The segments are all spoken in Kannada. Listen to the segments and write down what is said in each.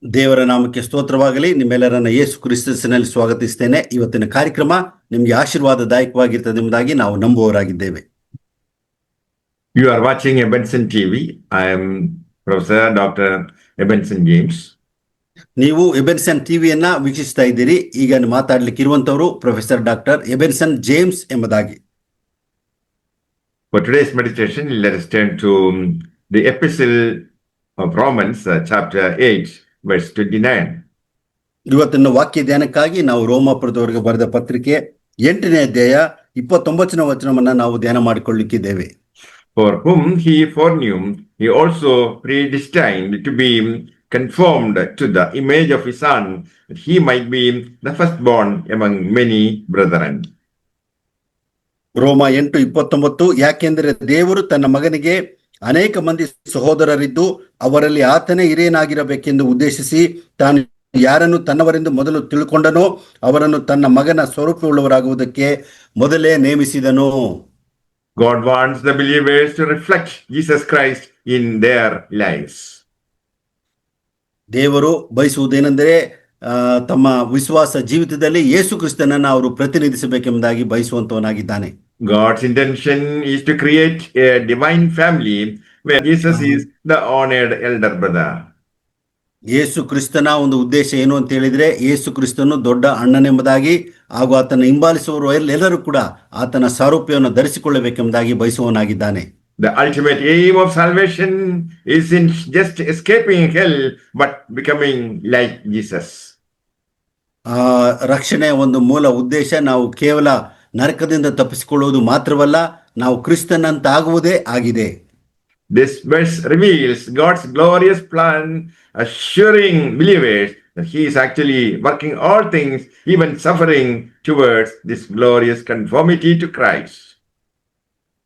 ದೇವರ ನಾಮಕ್ಕೆ ಸ್ತೋತ್ರವಾಗಲಿ. ನಿಮ್ಮೆಲ್ಲರನ್ನ ಯೇಸು ಕ್ರಿಸ್ತನಲ್ಲಿ ಸ್ವಾಗತಿಸ್ತೇನೆ. ಇವತ್ತಿನ ಕಾರ್ಯಕ್ರಮ ನಿಮಗೆ ಆಶೀರ್ವಾದದಾಯಕವಾಗಿರ್ತದೆ ಎಂಬುದಾಗಿ ನಾವು ನಂಬುವವರಾಗಿದ್ದೇವೆ. You are watching Ebenson TV. I am Professor Dr. Ebenson James. ನೀವು ಎಬೆನ್ಸನ್ ಟಿವಿಯನ್ನ ವೀಕ್ಷಿಸ್ತಾ ಇದ್ದೀರಿ. ಈಗ ಮಾತಾಡ್ಲಿಕ್ಕೆ ಇರುವಂತವರು ಪ್ರೊಫೆಸರ್ ಡಾಕ್ಟರ್ ಎಬೆನ್ಸನ್ ಜೇಮ್ಸ್ ಎಂಬುದಾಗಿ. For today's meditation, let us turn to the epistle of Romans, chapter 8, verse 29. ಇವತ್ತಿನ ವಾಕ್ಯ ಧ್ಯಾನಕ್ಕಾಗಿ ನಾವು ರೋಮಾಪುರದವರಿಗೆ ಬರೆದ ಪತ್ರಿಕೆ 8ನೇ ಅಧ್ಯಾಯ 29ನೇ ವಚನವನ್ನ ನಾವು ಧ್ಯಾನ ಮಾಡಿಕೊಳ್ಳಲಿಕ್ಕಿದ್ದೇವೆ. For whom he foreknew, he also predestined to be conformed to the image of his son, that he might be the firstborn among many brethren. ರೋಮ 8:29. ಯಾಕೆಂದರೆ ದೇವರು ತನ್ನ ಮಗನಿಗೆ ಅನೇಕ ಮಂದಿ ಸಹೋದರರಿದ್ದು ಅವರಲ್ಲಿ ಆತನೇ ಹಿರಿಯನಾಗಿರಬೇಕೆಂದು ಉದ್ದೇಶಿಸಿ ತಾನು ಯಾರನ್ನು ತನ್ನವರೆಂದು ಮೊದಲು ತಿಳ್ಕೊಂಡನೋ ಅವರನ್ನು ತನ್ನ ಮಗನ ಸ್ವರೂಪವುಳ್ಳವರಾಗುವುದಕ್ಕೆ ಮೊದಲೇ ನೇಮಿಸಿದನು. God wants the believers to reflect Jesus Christ in their lives. ದೇವರು ಬಯಸುವುದೇನೆಂದರೆ ತಮ್ಮ ವಿಶ್ವಾಸ ಜೀವಿತದಲ್ಲಿ ಯೇಸು ಕ್ರಿಸ್ತನನ್ನು ಅವರು ಪ್ರತಿನಿಧಿಸಬೇಕೆಂಬುದಾಗಿ ಬಯಸುವಂತವನಾಗಿದ್ದಾನೆ. God's intention is to create a divine family where Jesus is the honored elder brother. ಯೇಸು ಕ್ರಿಸ್ತನ ಒಂದು ಉದ್ದೇಶ ಏನು ಅಂತ ಹೇಳಿದ್ರೆ, ಯೇಸು ಕ್ರಿಸ್ತನು ದೊಡ್ಡ ಅಣ್ಣನೆಂಬುದಾಗಿ ಹಾಗೂ ಆತನ ಹಿಂಬಾಲಿಸುವವರು ಎಲ್ಲರೂ ಕೂಡ ಆತನ ಸಾರೂಪ್ಯವನ್ನು ಧರಿಸಿಕೊಳ್ಳಬೇಕೆಂಬುದಾಗಿ ಬಯಸುವವನಾಗಿದ್ದಾನೆ. The ultimate aim of salvation isn't just escaping hell, but becoming like Jesus. ರಕ್ಷಣೆಯ ಒಂದು ಮೂಲ ಉದ್ದೇಶ ನಾವು ಕೇವಲ ನರಕದಿಂದ ತಪ್ಪಿಸಿಕೊಳ್ಳುವುದು ಮಾತ್ರವಲ್ಲ, ನಾವು ಕ್ರಿಸ್ತನಂತಾಗುವುದೇ ಆಗಿದೆ. This verse reveals God's glorious plan, assuring believers that he is actually working all things, even suffering, towards this glorious conformity to Christ.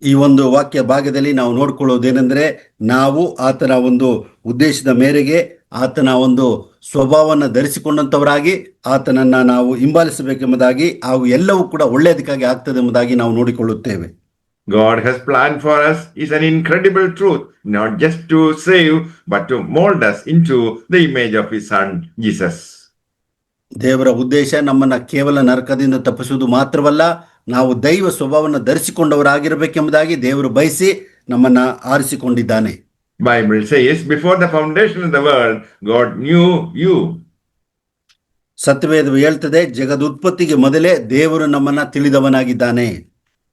ಈ ಒಂದು ವಾಕ್ಯ ಭಾಗದಲ್ಲಿ ನಾವು ನೋಡ್ಕೊಳ್ಳೋದೇನೆಂದ್ರೆ, ನಾವು ಆತನ ಒಂದು ಉದ್ದೇಶದ ಮೇರೆಗೆ ಆತನ ಒಂದು ಸ್ವಭಾವವನ್ನು ಧರಿಸಿಕೊಂಡಂತವರಾಗಿ ಆತನನ್ನ ನಾವು ಹಿಂಬಾಲಿಸಬೇಕೆಂಬುದಾಗಿ ಹಾಗೂ ಎಲ್ಲವೂ ಕೂಡ ಒಳ್ಳೆಯದಕ್ಕಾಗಿ ಆಗ್ತದೆ ಎಂಬುದಾಗಿ ನಾವು ನೋಡಿಕೊಳ್ಳುತ್ತೇವೆ. God has planned for us is an incredible truth, not just to save, but to mold us into the image of his son, Jesus. ದೇವರ ಉದ್ದೇಶ ನಮ್ಮನ್ನ ಕೇವಲ ನರಕದಿಂದ ತಪ್ಪಿಸುವುದು ಮಾತ್ರವಲ್ಲ, ನಾವು ದೈವ ಸ್ವಭಾವವನ್ನು ಧರಿಸಿಕೊಂಡವರಾಗಿರಬೇಕೆಂಬುದಾಗಿ ದೇವರು ಬಯಸಿ ನಮ್ಮನ್ನ ಆರಿಸಿಕೊಂಡಿದ್ದಾನೆ. Bible says, before the foundation of the world, God knew you. ಸತ್ಯವೇದವು ಹೇಳ್ತದೆ, ಜಗದುತ್ಪತ್ತಿಗೆ ಮೊದಲೇ ದೇವರು ನಮ್ಮನ್ನ ತಿಳಿದವನಾಗಿದ್ದಾನೆ.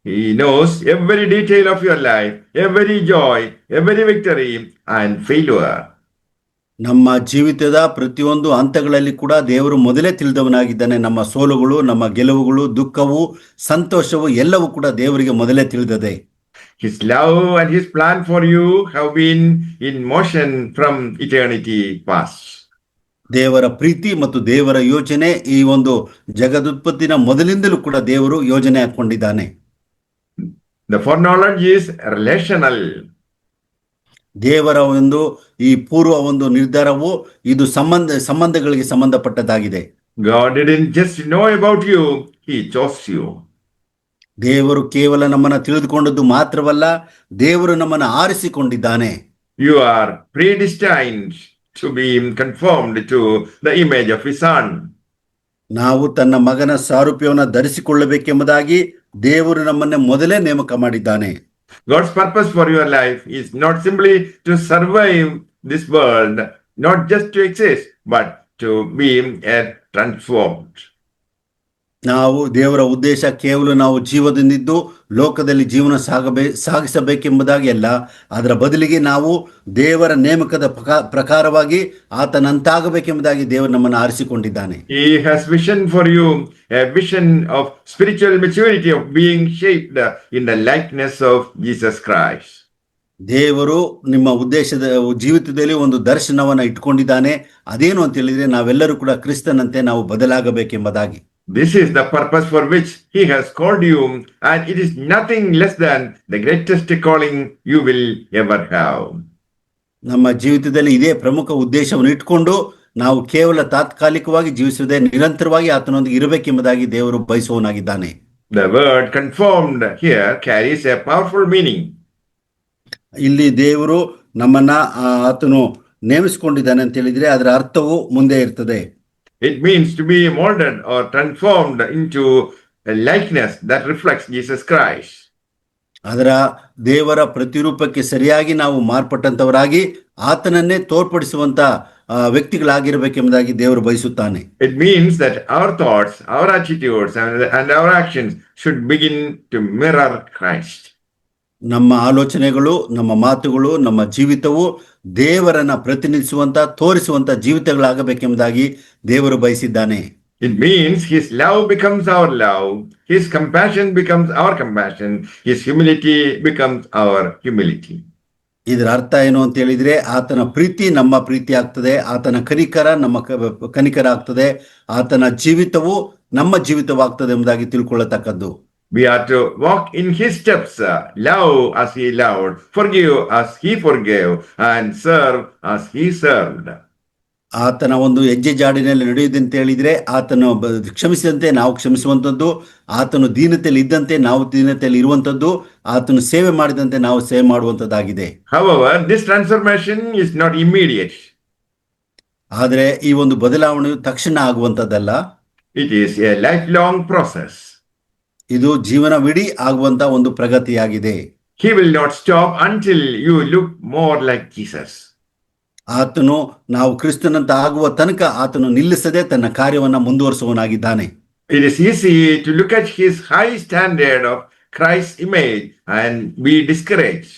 He knows every detail of your life, every joy, every victory and failure. ನಮ್ಮ ಜೀವಿತದ ಪ್ರತಿಯೊಂದು ಹಂತಗಳಲ್ಲಿ ಕೂಡ ದೇವರು ಮೊದಲೇ ತಿಳಿದವನಾಗಿದ್ದಾನೆ. ನಮ್ಮ ಸೋಲುಗಳು, ನಮ್ಮ ಗೆಲುವುಗಳು, ದುಃಖವು, ಸಂತೋಷವು ಎಲ್ಲವೂ ಕೂಡ ದೇವರಿಗೆ ಮೊದಲೇ ತಿಳಿದದೆ. His love and his plan for you have been in motion from eternity past. ದೇವರ ಪ್ರೀತಿ ಮತ್ತು ದೇವರ ಯೋಜನೆ ಈ ಒಂದು ಜಗದುತ್ಪತ್ತಿನ ಮೊದಲಿಂದಲೂ ಕೂಡ ದೇವರು ಯೋಜನೆ ಹಾಕೊಂಡಿದ್ದಾನೆ. The foreknowledge is relational. ದೇವರ ಒಂದು ಈ ಪೂರ್ವ ಒಂದು ನಿರ್ಧಾರವು ಇದು ಸಂಬಂಧಗಳಿಗೆ ಸಂಬಂಧಪಟ್ಟದ್ದಾಗಿದೆ. God didn't just know about you, he chose you. ದೇವರು ಕೇವಲ ನಮ್ಮನ್ನ ತಿಳಿದುಕೊಂಡದ್ದು ಮಾತ್ರವಲ್ಲ, ದೇವರು ನಮ್ಮನ್ನ ಆರಿಸಿಕೊಂಡಿದ್ದಾನೆ. You are predestined to be conformed to the image of his son. ನಾವು ತನ್ನ ಮಗನ ಸಾರೂಪ್ಯವನ್ನು ಧರಿಸಿಕೊಳ್ಳಬೇಕೆಂಬುದಾಗಿ ದೇವರು ನಮ್ಮನ್ನ ಮೊದಲೇ ನೇಮಕ ಮಾಡಿದ್ದಾನೆ. God's purpose for your life is not simply to survive this world, not just to exist, but to be transformed. ನಾವು ದೇವರ ಉದ್ದೇಶ ಕೇವಲ ನಾವು ಜೀವದಿಂದಿದ್ದು ಲೋಕದಲ್ಲಿ ಜೀವನ ಸಾಗಿಸಬೇಕೆಂಬುದಾಗಿ ಅಲ್ಲ, ಅದರ ಬದಲಿಗೆ ನಾವು ದೇವರ ನೇಮಕದ ಪ್ರಕಾರವಾಗಿ ಆತನಂತಾಗಬೇಕೆಂಬುದಾಗಿ ದೇವರು ನಮ್ಮನ್ನು ಆರಿಸಿಕೊಂಡಿದ್ದಾನೆ. He has vision for you, a vision of spiritual maturity, of being shaped in the likeness of Jesus Christ. ದೇವರು ನಿಮ್ಮ ಉದ್ದೇಶದ ಜೀವಿತದಲ್ಲಿ ಒಂದು ದರ್ಶನವನ್ನ ಇಟ್ಕೊಂಡಿದ್ದಾನೆ. ಅದೇನು ಅಂತ ಹೇಳಿದ್ರೆ, ನಾವೆಲ್ಲರೂ ಕೂಡ ಕ್ರಿಸ್ತನಂತೆ ನಾವು ಬದಲಾಗಬೇಕೆಂಬುದಾಗಿ. This is the purpose for which he has called you, and it is nothing less than the greatest calling you will ever have. ನಮ್ಮ ಜೀವಿತದಲ್ಲಿ ಇದೇ ಪ್ರಮುಖ ಉದ್ದೇಶವನ್ನು ಇಟ್ಕೊಂಡು ನಾವು ಕೇವಲ ತಾತ್ಕಾಲಿಕವಾಗಿ ಜೀವಿಸದೆ ನಿರಂತರವಾಗಿ ಆತನೊಂದಿಗೆ ಇರಬೇಕೆಂಬುದಾಗಿ ದೇವರು ಬಯಸುವವನಾಗಿದ್ದಾನೆ. The word conformed here carries a powerful meaning. ಇಲ್ಲಿ ದೇವರು ನಮ್ಮನ್ನ ಆತನು ನೇಮಿಸಿಕೊಂಡಿದ್ದಾನೆ ಅಂತ ಹೇಳಿದ್ರೆ ಅದರ ಅರ್ಥವು ಮುಂದೆ ಇರ್ತದೆ. It means to be molded or transformed into a likeness that reflects Jesus Christ. ಅದರ ದೇವರ ಪ್ರತಿರೂಪಕ್ಕೆ ಸರಿಯಾಗಿ ನಾವು ಮಾರ್ಪಟ್ಟಂತವರಾಗಿ ಆತನನ್ನೇ ತೋರ್ಪಡಿಸುವಂತ ವ್ಯಕ್ತಿಗಳಾಗಿರಬೇಕೆಂಬುದಾಗಿ ದೇವರು ಬಯಸುತ್ತಾನೆ. It means that our thoughts, our attitudes, and our actions should begin to mirror Christ. ನಮ್ಮ ಆಲೋಚನೆಗಳು, ನಮ್ಮ ಮಾತುಗಳು, ನಮ್ಮ ಜೀವಿತವು ದೇವರನ್ನ ಪ್ರತಿನಿಧಿಸುವಂತ ತೋರಿಸುವಂತ ಜೀವಿತಗಳಾಗಬೇಕೆಂಬುದಾಗಿ ದೇವರು ಬಯಸಿದ್ದಾನೆ. It means His love becomes our love, His compassion becomes our compassion, His humility becomes our humility. ಇದರ ಅರ್ಥ ಏನು ಅಂತ ಹೇಳಿದ್ರೆ ಆತನ ಪ್ರೀತಿ ನಮ್ಮ ಪ್ರೀತಿ ಆಗ್ತದೆ, ಆತನ ಕನಿಕರ ನಮ್ಮ ಕನಿಕರ ಆಗ್ತದೆ, ಆತನ ಜೀವಿತವು ನಮ್ಮ ಜೀವಿತವಾಗ್ತದೆ ಎಂಬುದಾಗಿ ತಿಳ್ಕೊಳ್ಳತಕ್ಕದ್ದು. We are to walk in His steps, love as He loved, forgive as He forgave, and serve as He served. ಆತನ ಒಂದು ಹೆಜ್ಜೆ ಜಾಡಿನಲ್ಲಿ ನಡೆಯುವುದಂತ ಹೇಳಿದ್ರೆ ಆತನು ಕ್ಷಮಿಸಿದಂತೆ ನಾವು ಕ್ಷಮಿಸುವಂಥದ್ದು, ಆತನು ದೀನತೆಯಲ್ಲಿ ಇದ್ದಂತೆ ನಾವು ದೀನತೆಯಲ್ಲಿ ಇರುವಂಥದ್ದು, ಆತನು ಸೇವೆ ಮಾಡಿದಂತೆ ನಾವು ಸೇವೆ ಮಾಡುವಂಥದ್ದಾಗಿದೆ. However, this transformation is not immediate. ಆದರೆ ಈ ಒಂದು ಬದಲಾವಣೆಯು ತಕ್ಷಣ ಆಗುವಂಥದ್ದಲ್ಲ. It is a lifelong process. ಇದು ಜೀವನವಿಡೀ ಆಗುವಂತ ಒಂದು ಪ್ರಗತಿಯಾಗಿದೆ. He will not stop until you look more like Jesus. ಆತನು ನಾವು ಕ್ರಿಸ್ತನಂತ ಆಗುವ ತನಕ ಆತನು ನಿಲ್ಲಿಸದೆ ತನ್ನ ಕಾರ್ಯವನ್ನ ಮುಂದುವರಿಸುವವನಾಗಿದ್ದಾನೆ. It is easy to look at His high standard of Christ's image and be discouraged.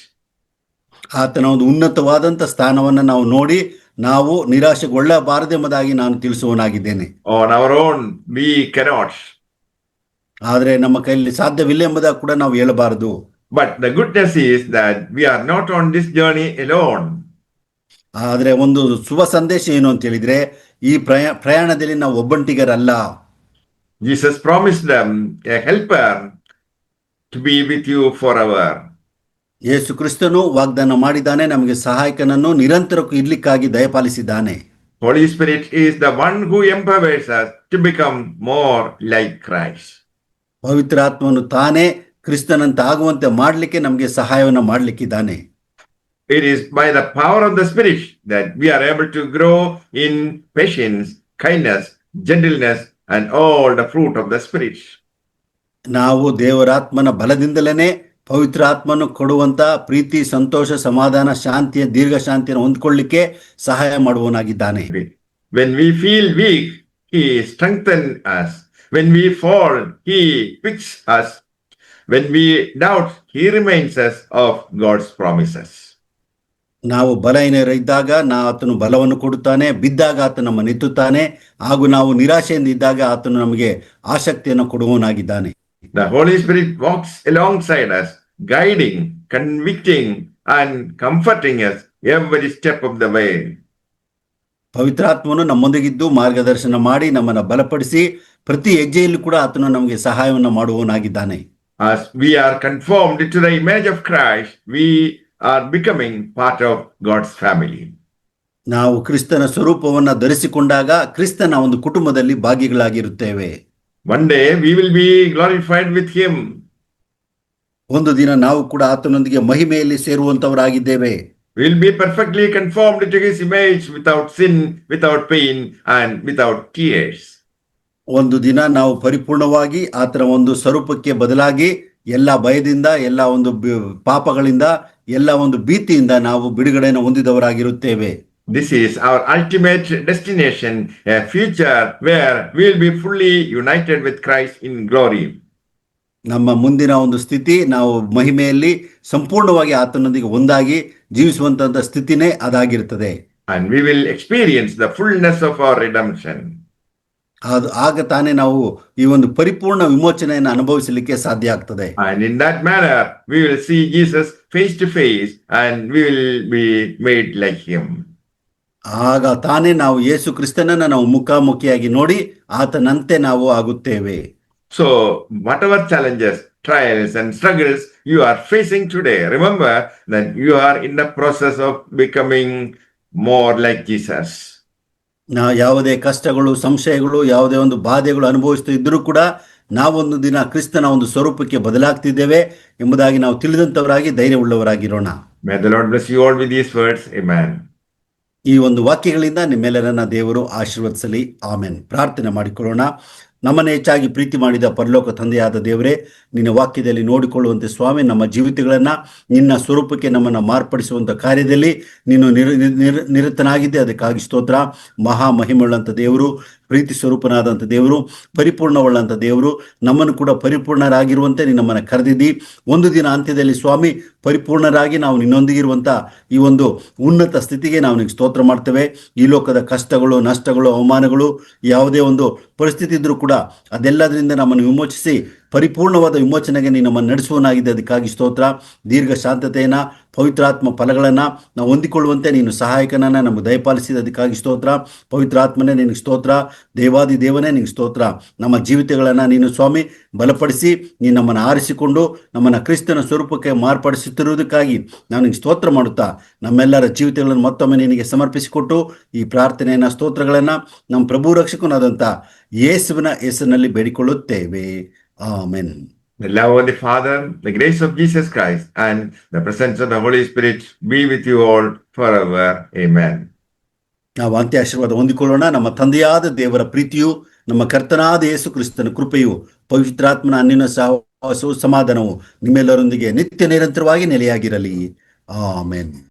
ಆತನ ಒಂದು ಉನ್ನತವಾದಂತ ಸ್ಥಾನವನ್ನ ನಾವು ನೋಡಿ ನಾವು ನಿರಾಶೆಗೊಳ್ಳಬಾರದೆಂಬುದಾಗಿ ನಾನು ತಿಳಿಸುವವನಾಗಿದ್ದೇನೆ. On our own, we cannot. ಆದರೆ ನಮ್ಮ ಕೈಯಲ್ಲಿ ಸಾಧ್ಯವಿಲ್ಲ ಎಂಬುದಾಗಿ ಕೂಡ ನಾವು ಹೇಳಬಾರದು. But the goodness is that we are not on this journey alone. ಆದರೆ ಒಂದು ಶುಭ ಸಂದೇಶ ಏನು ಅಂತ ಹೇಳಿದ್ರೆ ಈ ಪ್ರಯಾಣದಲ್ಲಿ ನಾವು ಒಬ್ಬಂಟಿಗರಲ್ಲ. Jesus promised them a helper to be with you forever. ಯೇಸು ಕ್ರಿಸ್ತನು ವಾಗ್ದಾನ ಮಾಡಿದ್ದಾನೆ, ನಮಗೆ ಸಹಾಯಕನನ್ನು ನಿರಂತರಕ್ಕೂ ಇರ್ಲಿಕ್ಕಾಗಿ ದಯಪಾಲಿಸಿದ್ದಾನೆ. Holy Spirit is the one who empowers us to become more like Christ. ಪವಿತ್ರಾತ್ಮನು ತಾನೇ ಕ್ರಿಸ್ತನಂತ ಆಗುವಂತೆ ಮಾಡಲಿಕ್ಕೆ ನಮಗೆ ಸಹಾಯವನ್ನು ಮಾಡಲಿಕ್ಕಿದ್ದಾನೆ. It is by the power of the Spirit that we are able to grow in patience, kindness, gentleness, and all the fruit of the Spirit. ನಾವು ದೇವರಾತ್ಮನ ಬಲದಿಂದಲೇ ಪವಿತ್ರಾತ್ಮನು ಕೊಡುವಂತ ಪ್ರೀತಿ, ಸಂತೋಷ, ಸಮಾಧಾನ, ಶಾಂತಿಯ ದೀರ್ಘ ಶಾಂತಿಯನ್ನು ಹೊಂದ್ಕೊಳ್ಳಿಕ್ಕೆ ಸಹಾಯ ಮಾಡುವವನಾಗಿದ್ದಾನೆ. When we feel weak, He strengthens us. When we fall, He picks us. When we doubt, He reminds us of God's promises. ನಾವು ಬಲಹೀನರಿದ್ದಾಗ ಆತನು ಬಲವನ್ನು ಕೊಡುತ್ತಾನೆ, ಬಿದ್ದಾಗ ಆತನು ನಮ್ಮನ್ನು ಎತ್ತುತ್ತಾನೆ, ಹಾಗೂ ನಾವು ನಿರಾಶೆಯಿಂದ ಇದ್ದಾಗ ಆತನು ನಮಗೆ ಆಸಕ್ತಿಯನ್ನು ಕೊಡುವವನಾಗಿದ್ದಾನೆ. The Holy Spirit walks alongside us, guiding, convicting, and comforting us every step of the way. ಪವಿತ್ರಾತ್ಮನು ನಮ್ಮೊಂದಿಗಿದ್ದು ಮಾರ್ಗದರ್ಶನ ಮಾಡಿ ನಮ್ಮನ್ನು ಬಲಪಡಿಸಿ ಪ್ರತಿ ಹೆಜ್ಜೆಯಲ್ಲೂ ಕೂಡ ಆತನು ನಮಗೆ ಸಹಾಯವನ್ನು ಮಾಡುವವನಾಗಿದ್ದಾನೆ. As we are conformed to the image of Christ, we are becoming part of God's family. ನಾವು ಕ್ರಿಸ್ತನ ಸ್ವರೂಪವನ್ನ ಧರಿಸಿಕೊಂಡಾಗ ಕ್ರಿಸ್ತನ ಒಂದು ಕುಟುಂಬದಲ್ಲಿ ಭಾಗಿಗಳಾಗಿರುತ್ತೇವೆ. One day we will be glorified with Him. ಒಂದು ದಿನ ನಾವು ಕೂಡ ಆತನೊಂದಿಗೆ ಮಹಿಮೆಯಲ್ಲಿ ಸೇರುವಂತವರಾಗಿದ್ದೇವೆ. We will be perfectly conformed to His image without sin, without pain, and without tears. ಒಂದು ದಿನ ನಾವು ಪರಿಪೂರ್ಣವಾಗಿ ಆತನ ಒಂದು ಸ್ವರೂಪಕ್ಕೆ ಬದಲಾಗಿ ಎಲ್ಲ ಭಯದಿಂದ, ಎಲ್ಲ ಒಂದು ಪಾಪಗಳಿಂದ, ಎಲ್ಲ ಒಂದು ಭೀತಿಯಿಂದ ನಾವು ಬಿಡುಗಡೆಯನ್ನು ಹೊಂದಿದವರಾಗಿರುತ್ತೇವೆ. This is our ultimate destination, a future where we will be fully united with Christ in glory. ನಮ್ಮ ಮುಂದಿನ ಒಂದು ಸ್ಥಿತಿ ನಾವು ಮಹಿಮೆಯಲ್ಲಿ ಸಂಪೂರ್ಣವಾಗಿ ಆತನೊಂದಿಗೆ ಒಂದಾಗಿ ಜೀವಿಸುವಂತ ಸ್ಥಿತಿನೇ ಅದಾಗಿರ್ತದೆ. And we will experience the fullness of our redemption. ಆಗ ತಾನೇ ನಾವು ಈ ಒಂದು ಪರಿಪೂರ್ಣ ವಿಮೋಚನೆಯನ್ನು ಅನುಭವಿಸಲಿಕ್ಕೆ ಸಾಧ್ಯ ಆಗ್ತದೆ. And in that manner, we will see Jesus face to face and we will be made like Him. ಆಗ ತಾನೇ ನಾವು ಯೇಸು ಕ್ರಿಸ್ತನನ್ನ ನಾವು ಮುಖಾಮುಖಿಯಾಗಿ ನೋಡಿ ಆತನಂತೆ ನಾವು ಆಗುತ್ತೇವೆ. So, whatever challenges, trials, and struggles you are facing today, remember that you are in the process of becoming more like Jesus. ಯಾವುದೇ ಕಷ್ಟಗಳು, ಸಂಶಯಗಳು, ಯಾವುದೇ ಒಂದು ಬಾಧೆಗಳು ಅನುಭವಿಸ್ತಾ ಇದ್ರೂ ಕೂಡ ನಾವೊಂದು ದಿನ ಕ್ರಿಸ್ತನ ಒಂದು ಸ್ವರೂಪಕ್ಕೆ ಬದಲಾಗ್ತಿದ್ದೇವೆ ಎಂಬುದಾಗಿ ನಾವು ತಿಳಿದಂತವರಾಗಿ ಧೈರ್ಯವುಳ್ಳವರಾಗಿರೋಣ. May the Lord bless you all with these words. Amen. ಈ ಒಂದು ವಾಕ್ಯಗಳಿಂದ ನಿಮ್ಮೆಲ್ಲರನ್ನ ದೇವರು ಆಶೀರ್ವದಿಸಲಿ. ಆಮೆನ್. ಪ್ರಾರ್ಥನೆ ಮಾಡಿಕೊಳ್ಳೋಣ. ನಮ್ಮನ್ನು ಹೆಚ್ಚಾಗಿ ಪ್ರೀತಿ ಮಾಡಿದ ಪರಲೋಕ ತಂದೆಯಾದ ದೇವರೇ, ನಿನ್ನ ವಾಕ್ಯದಲ್ಲಿ ನೋಡಿಕೊಳ್ಳುವಂತೆ ಸ್ವಾಮಿ, ನಮ್ಮ ಜೀವಿತಗಳನ್ನು ನಿನ್ನ ಸ್ವರೂಪಕ್ಕೆ ನಮ್ಮನ್ನು ಮಾರ್ಪಡಿಸುವಂಥ ಕಾರ್ಯದಲ್ಲಿ ನೀನು ನಿರತನಾಗಿದ್ದೆ. ಅದಕ್ಕಾಗಿ ಸ್ತೋತ್ರ. ಮಹಾಮಹಿಮೆಯುಳ್ಳಂಥ ದೇವರು, ಪ್ರೀತಿ ಸ್ವರೂಪನಾದಂಥ ದೇವರು, ಪರಿಪೂರ್ಣವುಳ್ಳಂಥ ದೇವರು, ನಮ್ಮನ್ನು ಕೂಡ ಪರಿಪೂರ್ಣರಾಗಿರುವಂತೆ ನೀನು ನಮ್ಮನ್ನು ಕರೆದಿದ್ದಿ. ಒಂದು ದಿನ ಅಂತ್ಯದಲ್ಲಿ ಸ್ವಾಮಿ ಪರಿಪೂರ್ಣರಾಗಿ ನಾವು ನಿನ್ನೊಂದಿಗಿರುವಂಥ ಈ ಒಂದು ಉನ್ನತ ಸ್ಥಿತಿಗೆ ನಾವು ನಿನಗೆ ಸ್ತೋತ್ರ ಮಾಡ್ತೇವೆ. ಈ ಲೋಕದ ಕಷ್ಟಗಳು, ನಷ್ಟಗಳು, ಅವಮಾನಗಳು, ಯಾವುದೇ ಒಂದು ಪರಿಸ್ಥಿತಿ ಇದ್ರೂ ಕೂಡ ಅದೆಲ್ಲದರಿಂದ ನಮ್ಮನ್ನು ವಿಮೋಚಿಸಿ ಪರಿಪೂರ್ಣವಾದ ವಿಮೋಚನೆಗೆ ನೀನು ನಮ್ಮನ್ನು ನಡೆಸುವನಾಗಿದೆ. ಅದಕ್ಕಾಗಿ ಸ್ತೋತ್ರ. ದೀರ್ಘ ಶಾಂತತೆಯನ್ನು, ಪವಿತ್ರಾತ್ಮ ಫಲಗಳನ್ನು ನಾವು ಹೊಂದಿಕೊಳ್ಳುವಂತೆ ನೀನು ಸಹಾಯಕನನ್ನು ನಮಗೆ ದಯಪಾಲಿಸಿದ. ಅದಕ್ಕಾಗಿ ಸ್ತೋತ್ರ. ಪವಿತ್ರಾತ್ಮನೇ ನಿನಗೆ ಸ್ತೋತ್ರ. ದೇವಾದಿ ದೇವನೇ ನಿನಗೆ ಸ್ತೋತ್ರ. ನಮ್ಮ ಜೀವಿತಗಳನ್ನು ನೀನು ಸ್ವಾಮಿ ಬಲಪಡಿಸಿ ನೀನು ನಮ್ಮನ್ನು ಆರಿಸಿಕೊಂಡು ನಮ್ಮನ್ನು ಕ್ರಿಸ್ತನ ಸ್ವರೂಪಕ್ಕೆ ಮಾರ್ಪಡಿಸುತ್ತಿರುವುದಕ್ಕಾಗಿ ನಾನು ನಿನಗೆ ಸ್ತೋತ್ರ ಮಾಡುತ್ತಾ ನಮ್ಮೆಲ್ಲರ ಜೀವಿತಗಳನ್ನು ಮತ್ತೊಮ್ಮೆ ನಿನಗೆ ಸಮರ್ಪಿಸಿಕೊಟ್ಟು ಈ ಪ್ರಾರ್ಥನೆಯನ್ನು, ಸ್ತೋತ್ರಗಳನ್ನು ನಮ್ಮ ಪ್ರಭು ರಕ್ಷಕನಾದಂಥ ಯೇಸುವಿನ ಹೆಸರಿನಲ್ಲಿ ಬೇಡಿಕೊಳ್ಳುತ್ತೇವೆ. Amen. The love of the Father, the grace of Jesus Christ, and the presence of the Holy Spirit be with you all forever. Amen. ನಾವು ಅಂತ್ಯ ಆಶೀರ್ವಾದ ಹೊಂದಿಕೊಳ್ಳೋಣ. ನಮ್ಮ ತಂದೆಯಾದ ದೇವರ ಪ್ರೀತಿಯು, ನಮ್ಮ ಕರ್ತನಾದ ಯೇಸು ಕ್ರಿಸ್ತನ ಕೃಪೆಯು, ಪವಿತ್ರಾತ್ಮನ ಅನ್ಯೋನ್ಯ ಸಹವಾಸವು, ಸಮಾಧಾನವು ನಿಮ್ಮೆಲ್ಲರೊಂದಿಗೆ ನಿತ್ಯ ನಿರಂತರವಾಗಿ ನೆಲೆಯಾಗಿರಲಿ. ಆಮೆನ್.